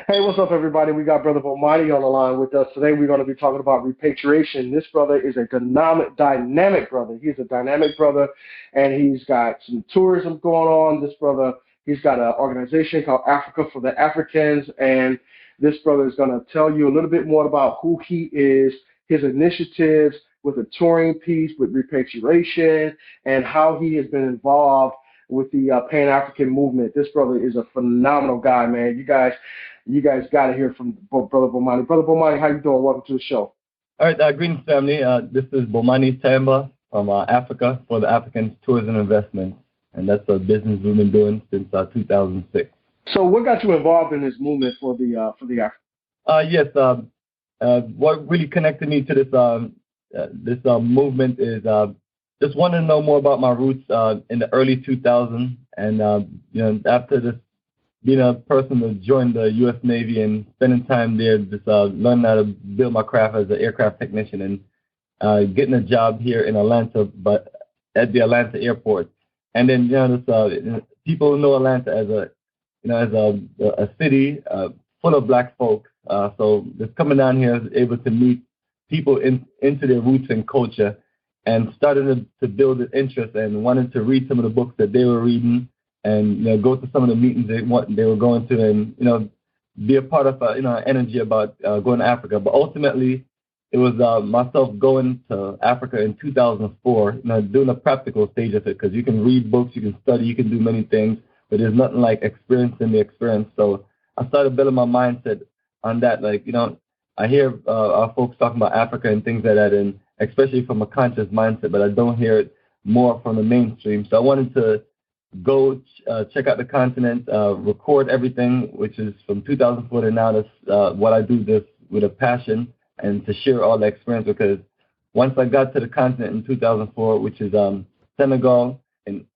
Hey, what's up, everybody? We got Brother Bomani on the line with us today. We're going to be talking about repatriation. This brother is a dynamic brother. He's a dynamic brother, and he's got some tourism going on. This brother, he's got an organization called Africa for the Africans, and this brother is going to tell you a little bit more about who he is, his initiatives with a touring piece, with repatriation, and how he has been involved with the Pan-African movement. This brother is a phenomenal guy, man. You guys got to hear from Brother Bomani. Brother Bomani, how you doing? Welcome to the show. All right, greetings, family. This is Bomani Temba from Africa for the African Tourism Investment, and that's a business we've been doing since 2006. So, what got you involved in this movement for the Africa? Yes, what really connected me to this movement is just wanting to know more about my roots in the early 2000s, and after this, being a person who joined the U.S. Navy and spending time there, just learning how to build my craft as an aircraft technician, and getting a job here in Atlanta, but at the Atlanta airport. And then people know Atlanta as a city full of black folks. So just coming down here, I was able to meet people into their roots and culture, and started to build an interest and wanted to read some of the books that they were reading, and go to some of the meetings they were going to, and be a part of energy about going to Africa. But ultimately, it was myself going to Africa in 2004, doing a practical stage of it, because you can read books, you can study, you can do many things, but there's nothing like experiencing the experience. So I started building my mindset on that. I hear our folks talking about Africa and things like that, and especially from a conscious mindset, but I don't hear it more from the mainstream. So I wanted to go check out the continent, record everything, which is from 2004 to now. That's what I do this with a passion, and to share all the experience, because once I got to the continent in 2004, which is Senegal in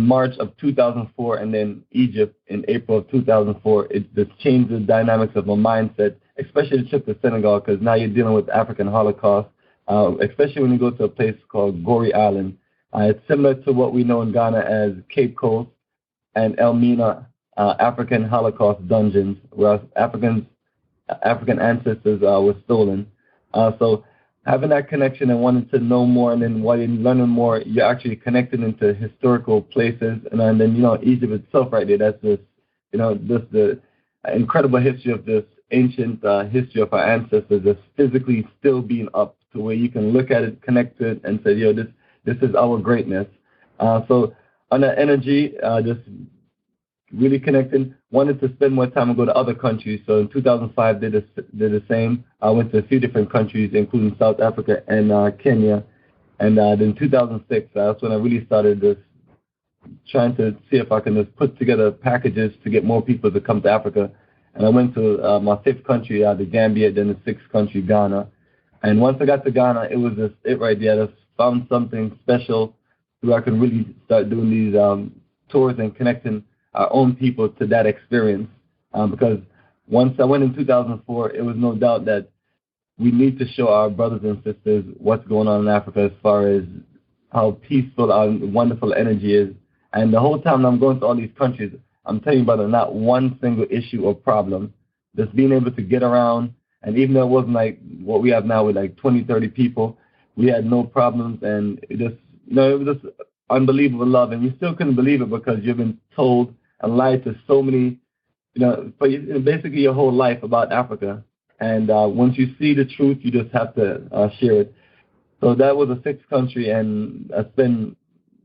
March of 2004, and then Egypt in April of 2004, it just changed the dynamics of my mindset, especially the trip to Senegal, because now you're dealing with the African Holocaust, especially when you go to a place called Gorée Island. It's similar to what we know in Ghana as Cape Coast and Elmina, African Holocaust dungeons, where African ancestors were stolen. So having that connection and wanting to know more, and then while you're learning more, you're actually connected into historical places. And then, Egypt itself right there, that's just the incredible history of this ancient history of our ancestors that's physically still being up to where you can look at it, connect to it, and say, this is our greatness. So on that energy, just really connecting, wanted to spend more time and go to other countries. So in 2005, did the same. I went to a few different countries, including South Africa and Kenya. And then 2006, that's when I really started this, trying to see if I can just put together packages to get more people to come to Africa. And I went to my fifth country, the Gambia, then the sixth country, Ghana. And once I got to Ghana, it was just it right there. I just found something special where I could really start doing these tours and connecting our own people to that experience. Because once I went in 2004, it was no doubt that we need to show our brothers and sisters what's going on in Africa as far as how peaceful and wonderful energy is. And the whole time I'm going to all these countries, I'm telling you, brother, not one single issue or problem. Just being able to get around, and even though it wasn't like what we have now with like 20, 30 people, we had no problems, and it was just unbelievable love. And you still couldn't believe it because you've been told and lied to so many, for basically your whole life about Africa. And once you see the truth, you just have to share it. So that was a sixth country, and I spent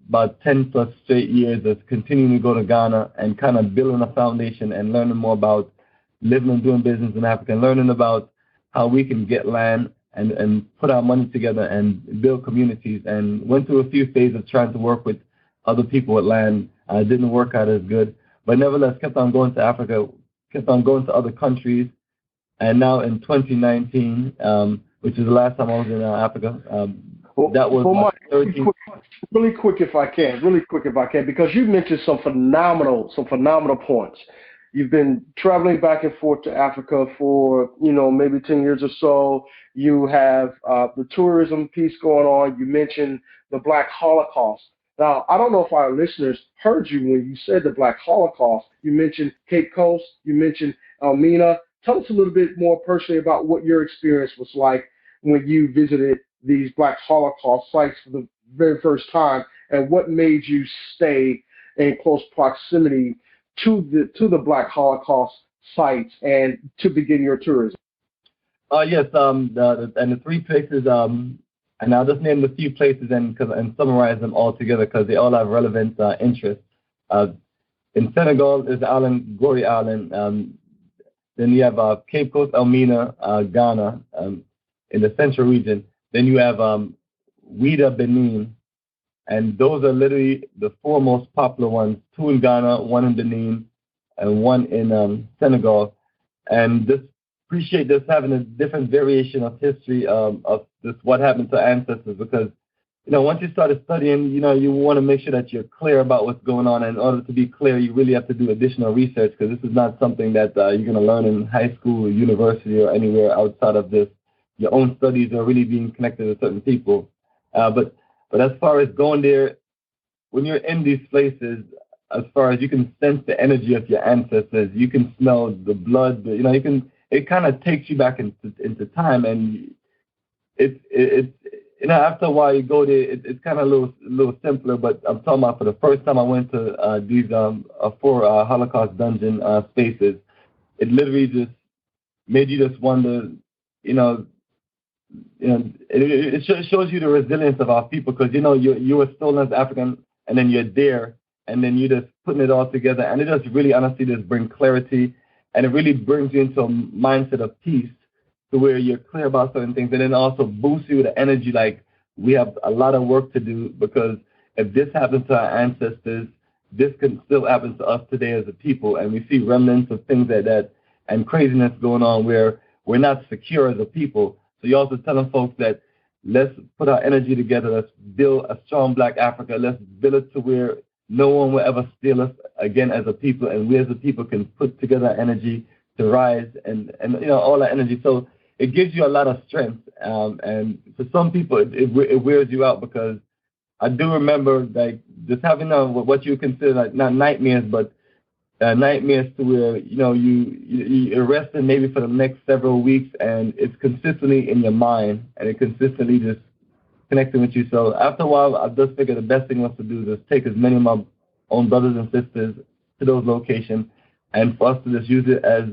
about 10 plus straight years of continuing to go to Ghana and kind of building a foundation and learning more about living and doing business in Africa, and learning about how we can get land and put our money together and build communities. And went through a few phases of trying to work with other people with land. It didn't work out as good, but nevertheless kept on going to Africa, kept on going to other countries. And now in 2019, which is the last time I was in Africa, that was my 13th. Really quick if I can, because you mentioned some phenomenal points. You've been traveling back and forth to Africa for, maybe 10 years or so. You have the tourism piece going on. You mentioned the Black Holocaust. Now, I don't know if our listeners heard you when you said the Black Holocaust. You mentioned Cape Coast, you mentioned Elmina. Tell us a little bit more personally about what your experience was like when you visited these Black Holocaust sites for the very first time, and what made you stay in close proximity to the Black Holocaust sites and to begin your tourism. Yes, and the three places, and I'll just name a few places and summarize them all together because they all have relevant interest. Uh, in Senegal is the island, Gorée Island. Then you have Cape Coast, Elmina, Ghana, in the central region. Then you have Ouida, Benin, and those are literally the four most popular ones, two in Ghana, one in Benin, and one in Senegal. And just appreciate this having a different variation of history of this what happened to our ancestors because, once you started studying, you want to make sure that you're clear about what's going on. And in order to be clear, you really have to do additional research because this is not something that you're going to learn in high school or university or anywhere outside of this. Your own studies are really being connected to certain people. But as far as going there, when you're in these places, as far as you can sense the energy of your ancestors, you can smell the blood. It kind of takes you back into time, and it's after a while you go there, it's kind of a little simpler. But I'm talking about for the first time I went to these four Holocaust dungeon spaces, it literally just made you just wonder, it shows you the resilience of our people because you were stolen as African and then you're there and then you're just putting it all together and it just really honestly just brings clarity and it really brings you into a mindset of peace to where you're clear about certain things and then also boosts you with the energy like we have a lot of work to do because if this happened to our ancestors, this can still happen to us today as a people and we see remnants of things like that and craziness going on where we're not secure as a people. So you're also telling folks that let's put our energy together. Let's build a strong Black Africa. Let's build it to where no one will ever steal us again as a people, and we as a people can put together our energy to rise and all our energy. So it gives you a lot of strength. And for some people, it wears you out because I do remember like just having what you consider like not nightmares, but nightmares to where you're resting maybe for the next several weeks and it's consistently in your mind and it consistently just connecting with you. So after a while, I just figured the best thing was to do is take as many of my own brothers and sisters to those locations and for us to just use it as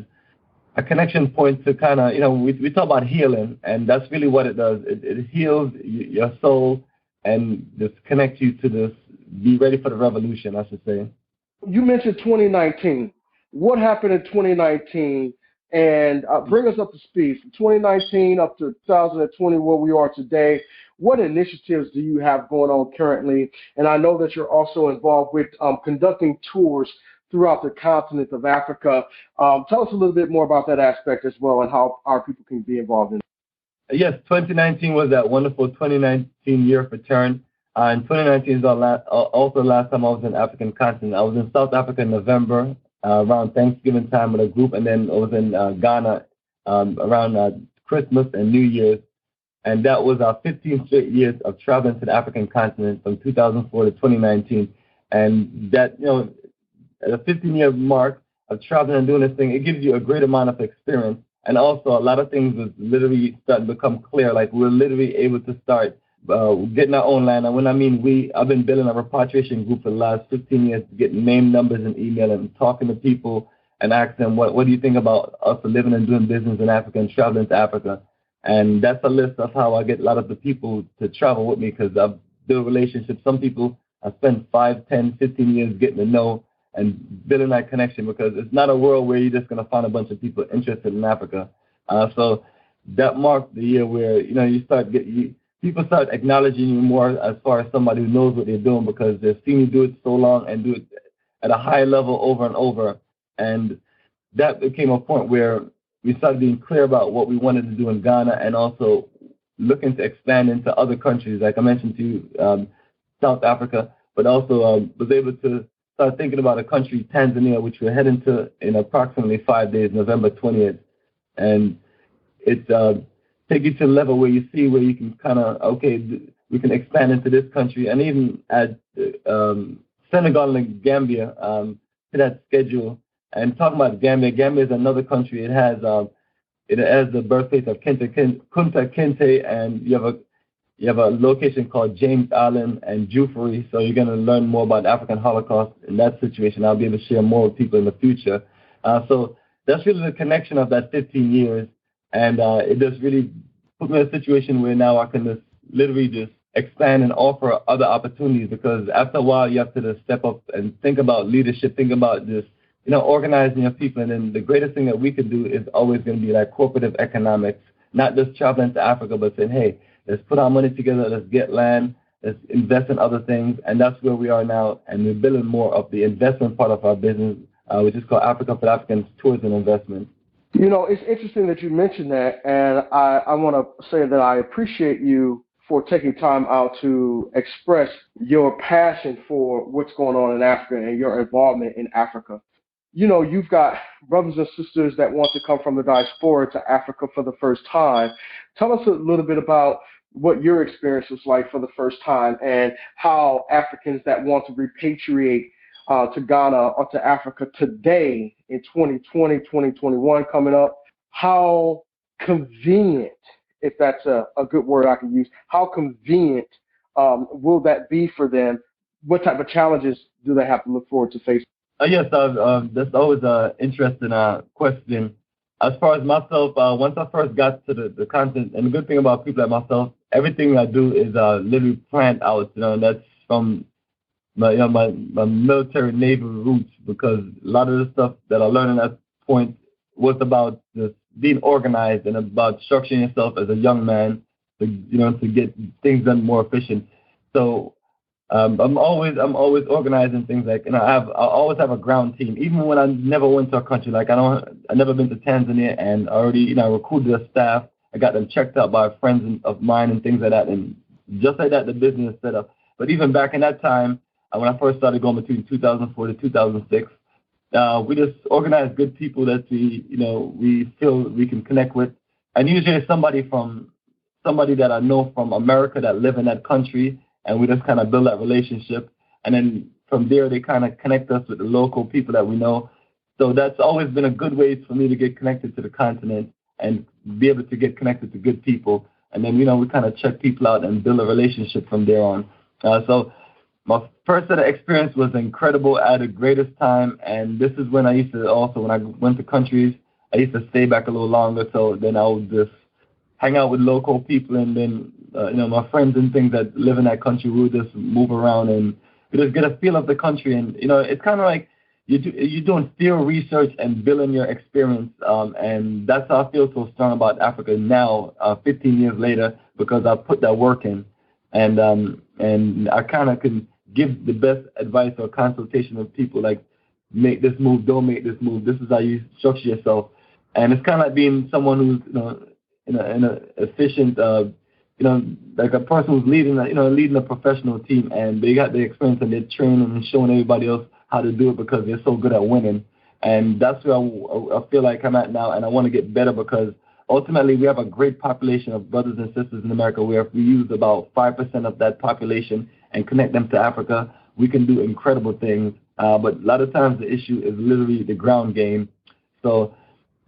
a connection point to kind of, we talk about healing and that's really what it does. It heals your soul and just connects you to this, be ready for the revolution, I should say. You mentioned 2019. What happened in 2019? And bring us up to speed from 2019 up to 2020, where we are today. What initiatives do you have going on currently? And I know that you're also involved with conducting tours throughout the continent of Africa. Tell us a little bit more about that aspect as well and how our people can be involved in it. Yes, 2019 was that wonderful 2019 year for Turn. And 2019 is also the last time I was in African continent. I was in South Africa in November around Thanksgiving time with a group, and then I was in Ghana around Christmas and New Year's. And that was our 15 straight years of traveling to the African continent from 2004 to 2019. And that, at a 15-year mark of traveling and doing this thing, it gives you a great amount of experience. And also a lot of things was literally starting to become clear. Like we're literally able to start getting our own land. And when I mean we, I've been building a repatriation group for the last 15 years, getting name, numbers, and email, and talking to people and asking them, what do you think about us living and doing business in Africa and traveling to Africa? And that's a list of how I get a lot of the people to travel with me because I've built relationships. Some people I spent 5, 10, 15 years getting to know and building that connection because it's not a world where you're just going to find a bunch of people interested in Africa. So that marked the year where, people start acknowledging you more as far as somebody who knows what they're doing because they've seen you do it so long and do it at a high level over and over. And that became a point where we started being clear about what we wanted to do in Ghana and also looking to expand into other countries. Like I mentioned to you, South Africa, but also was able to start thinking about a country, Tanzania, which we're heading to in approximately 5 days, November 20th. And it's take you to a level where you see where you can kind of, we can expand into this country and even add Senegal and Gambia to that schedule. And talking about Gambia, Gambia is another country. It has the birthplace of Kunta Kinte, and you have a location called James Island and Jufuri. So you're going to learn more about the African Holocaust in that situation. I'll be able to share more with people in the future. So that's really the connection of that 15 years. And it just really put me in a situation where now I can just literally just expand and offer other opportunities, because after a while you have to just step up and think about leadership, think about just, organizing your people. And then the greatest thing that we could do is always going to be like cooperative economics, not just traveling to Africa, but saying, hey, let's put our money together, let's get land, let's invest in other things. And that's where we are now. And we're building more of the investment part of our business, which is called Africa for Africans Tourism Investment. It's interesting that you mentioned that, and I want to say that I appreciate you for taking time out to express your passion for what's going on in Africa and your involvement in Africa. You've got brothers and sisters that want to come from the diaspora to Africa for the first time. Tell us a little bit about what your experience was like for the first time, and how Africans that want to repatriate to Ghana or to Africa today in 2020, 2021 coming up, how convenient, if that's a good word I can use, how convenient will that be for them? What type of challenges do they have to look forward to facing? Yes, that's always an interesting question. As far as myself, once I first got to the continent, and the good thing about people like myself, everything I do is literally planned out. And that's from my military naval roots, because a lot of the stuff that I learned at that point was about just being organized and about structuring yourself as a young man to get things done more efficient. So I'm always organizing things, like, I always have a ground team, even when I never went to a country. Like I never been to Tanzania, and already I recruited a staff. I got them checked out by friends of mine and things like that, and just like that the business is set up. But even back in that time, when I first started going between 2004 to 2006, we just organized good people that we feel we can connect with, and usually it's somebody that I know from America that live in that country. And we just kind of build that relationship. And then from there, they kind of connect us with the local people that we know. So that's always been a good way for me to get connected to the continent and be able to get connected to good people. And then, we kind of check people out and build a relationship from there on. So my first set of experience was incredible. I had the greatest time. And this is when I used to also, when I went to countries, I used to stay back a little longer. So then I would just hang out with local people, and then my friends and things that live in that country, we would just move around and we just get a feel of the country. And it's kind of like you're doing field research and building your experience, and that's how I feel so strong about Africa now, 15 years later, because I put that work in, and I kind of can give the best advice or consultation with people, like, make this move, don't make this move, this is how you structure yourself. And it's kind of like being someone who's in a efficient, like a person who's leading a professional team, and they got the experience and they're training and showing everybody else how to do it because they're so good at winning. And that's where I feel like I'm at now, and I want to get better, because ultimately we have a great population of brothers and sisters in America, where if we use about 5% of that population and connect them to Africa, we can do incredible things. But a lot of times the issue is literally the ground game. So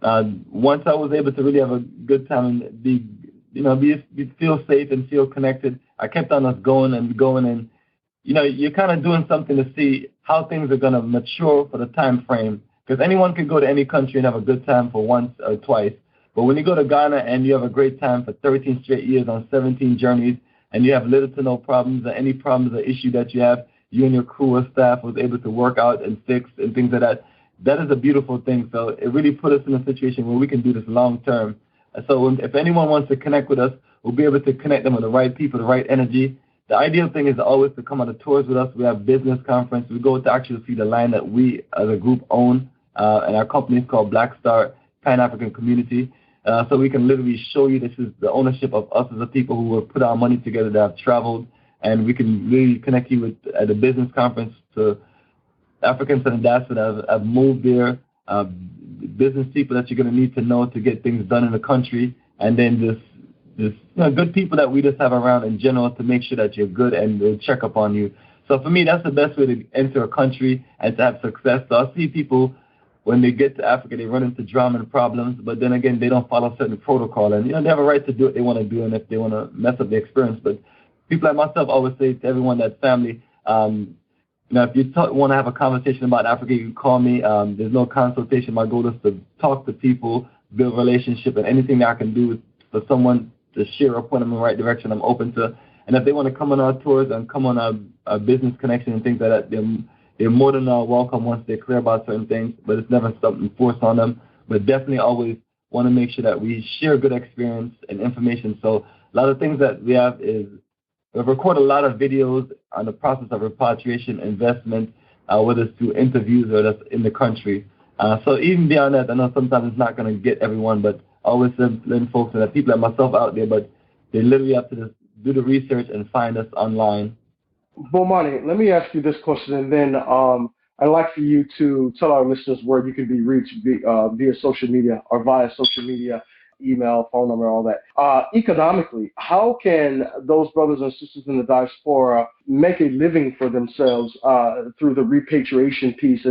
once I was able to really have a good time and feel safe and feel connected, I kept on us going, and you're kind of doing something to see how things are going to mature for the time frame, because anyone can go to any country and have a good time for once or twice. But when you go to Ghana and you have a great time for 13 straight years on 17 journeys, and you have little to no problems, or any problems or issue that you have, you and your crew or staff was able to work out and fix and things like that. That is a beautiful thing. So it really put us in a situation where we can do this long term. So if anyone wants to connect with us, we'll be able to connect them with the right people, the right energy. The ideal thing is always to come on the tours with us. We have business conference. We go to actually see the land that we as a group own, and our company is called Black Star Pan-African Community. So we can literally show you this is the ownership of us as a people who have put our money together, that have traveled, and we can really connect you with at the business conference to Africans in the diaspora that have moved there, business people that you're going to need to know to get things done in the country, and then just good people that we just have around in general to make sure that you're good and they'll check up on you. So for me, that's the best way to enter a country and to have success. So I see people, when they get to Africa, they run into drama and problems, but then again, they don't follow certain protocol. And, they have a right to do what they want to do and if they want to mess up the experience. But people like myself always say to everyone that's family, if you want to have a conversation about Africa, you can call me. There's no consultation. My goal is to talk to people, build relationship, and anything that I can do for someone to share or point them in the right direction, I'm open to. And if they want to come on our tours and come on our business connection and things like that, they're more than welcome once they're clear about certain things, but it's never something forced on them. But definitely always want to make sure that we share good experience and information. So a lot of things that we have is we've recorded a lot of videos on the process of repatriation, investment, whether it's through interviews or that's in the country. So even beyond that, I know sometimes it's not going to get everyone, but I always let folks that people like myself out there, but they literally have to just do the research and find us online. Bomani, let me ask you this question, and then I'd like for you to tell our listeners where you can be reached via social media or via social media, email, phone number, all that. Economically, how can those brothers and sisters in the diaspora make a living for themselves through the repatriation piece?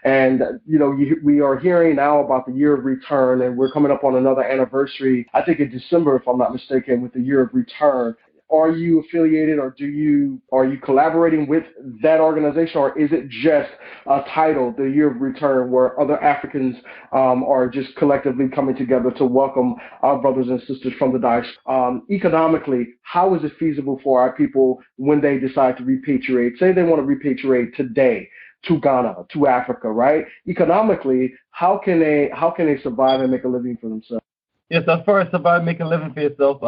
And we are hearing now about the year of return, and we're coming up on another anniversary, I think in December, if I'm not mistaken, with the year of return. Are you affiliated, or are you collaborating with that organization, or is it just a title, the Year of Return, where other Africans are just collectively coming together to welcome our brothers and sisters from the diaspora? Economically, how is it feasible for our people when they decide to repatriate? Say they want to repatriate today to Ghana, to Africa, right? Economically, how can they survive and make a living for themselves? Yes, as far as survive, make a living for yourself,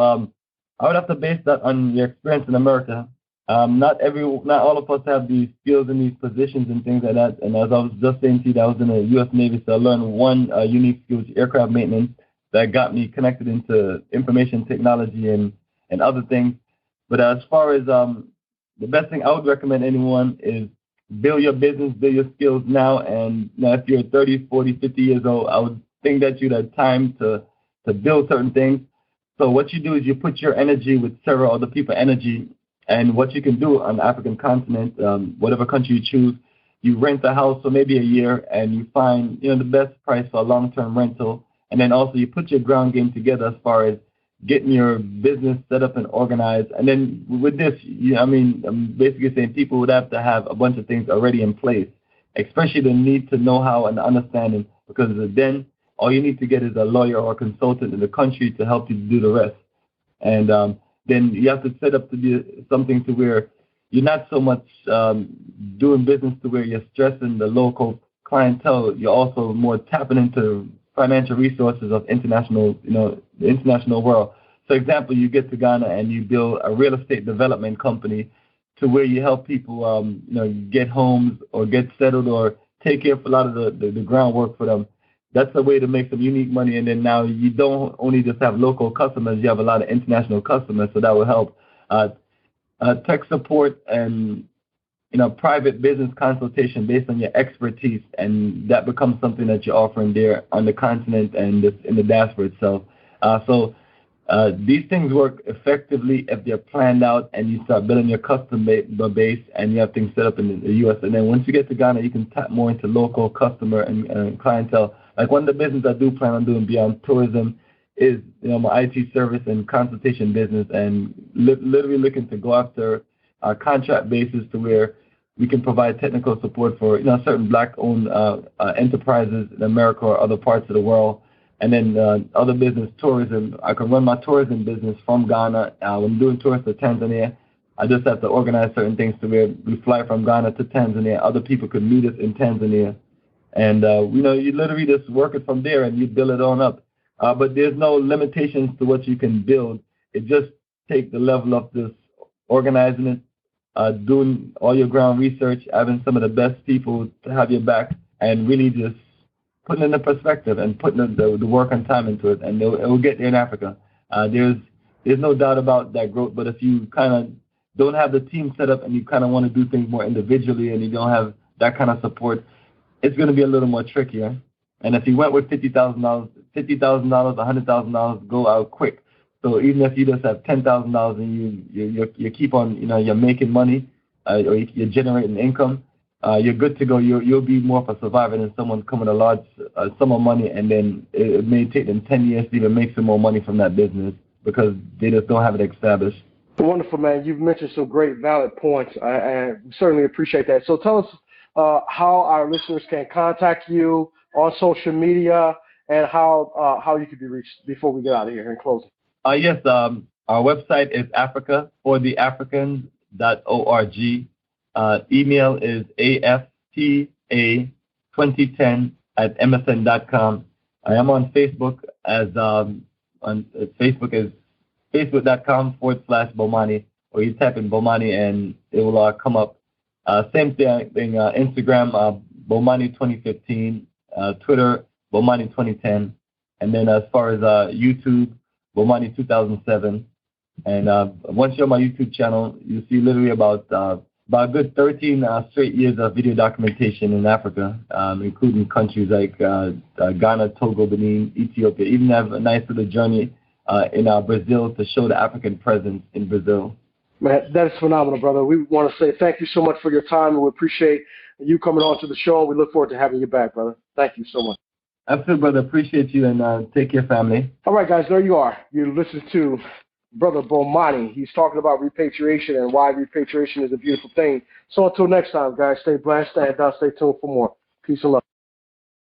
I would have to base that on your experience in America. Not all of us have these skills in these positions and things like that. And as I was just saying to you, that I was in the U.S. Navy, so I learned one unique skill, aircraft maintenance, that got me connected into information technology and other things. But as far as the best thing I would recommend anyone is build your business, build your skills now. And now if you're 30, 40, 50 years old, I would think that you'd have time to build certain things. So what you do is you put your energy with several other people's energy, and what you can do on the African continent, whatever country you choose, you rent a house for maybe a year, and you find the best price for a long-term rental, and then also you put your ground game together as far as getting your business set up and organized. And then with this, I'm basically saying people would have to have a bunch of things already in place, especially the need to know how and understanding, because then all you need to get is a lawyer or a consultant in the country to help you do the rest. And then you have to set up to be something to where you're not so much doing business to where you're stressing the local clientele. You're also more tapping into financial resources of the international world. So example, you get to Ghana and you build a real estate development company to where you help people, get homes or get settled or take care of a lot of the groundwork for them. That's a way to make some unique money. And then now you don't only just have local customers, you have a lot of international customers, so that will help. Tech support and private business consultation based on your expertise, and that becomes something that you're offering there on the continent and in the diaspora itself. So these things work effectively if they're planned out and you start building your custom base and you have things set up in the U.S. And then once you get to Ghana, you can tap more into local customer and clientele. Like one of the business I do plan on doing beyond tourism is my IT service and consultation business, and literally looking to go after a contract basis to where we can provide technical support for certain Black-owned enterprises in America or other parts of the world. And then other business, tourism. I can run my tourism business from Ghana. When I'm doing tours to Tanzania, I just have to organize certain things to where we fly from Ghana to Tanzania. Other people could meet us in Tanzania. And, you literally just work it from there and you build it on up. But there's no limitations to what you can build. It just takes the level of this organizing it, doing all your ground research, having some of the best people to have your back, and really just putting it in the perspective and putting the work and time into it, and it will get there in Africa. There's no doubt about that growth, but if you kind of don't have the team set up and you kind of want to do things more individually and you don't have that kind of support, it's going to be a little more trickier. And if you went with $50,000, $100,000, go out quick. So even if you just have $10,000 and you keep on, you're making money, or you're generating income, you're good to go. You'll be more of a survivor than someone coming a large sum of money, and then it may take them 10 years to even make some more money from that business because they just don't have it established. Wonderful, man. You've mentioned some great valid points, and we certainly appreciate that. So tell us how our listeners can contact you on social media and how you can be reached before we get out of here in closing. Yes, our website is africafortheafricans.org. Email is afta2010@msn.com. I am on Facebook as Facebook is facebook.com/Bomani, or you type in Bomani and it will come up. Same thing, Instagram, Bomani2015, Twitter, Bomani2010, and then as far as YouTube, Bomani2007. And once you're on my YouTube channel, you see literally about a good 13 straight years of video documentation in Africa, including countries like Ghana, Togo, Benin, Ethiopia. Even have a nice little journey in Brazil to show the African presence in Brazil. Man, that is phenomenal, brother. We want to say thank you so much for your time, and we appreciate you coming on to the show, and we look forward to having you back, brother. Thank you so much. Absolutely, brother. Appreciate you, and take care, family. All right, guys, there you are. You listen to Brother Bomani. He's talking about repatriation and why repatriation is a beautiful thing. So until next time, guys, stay blessed and stay tuned for more. Peace and love.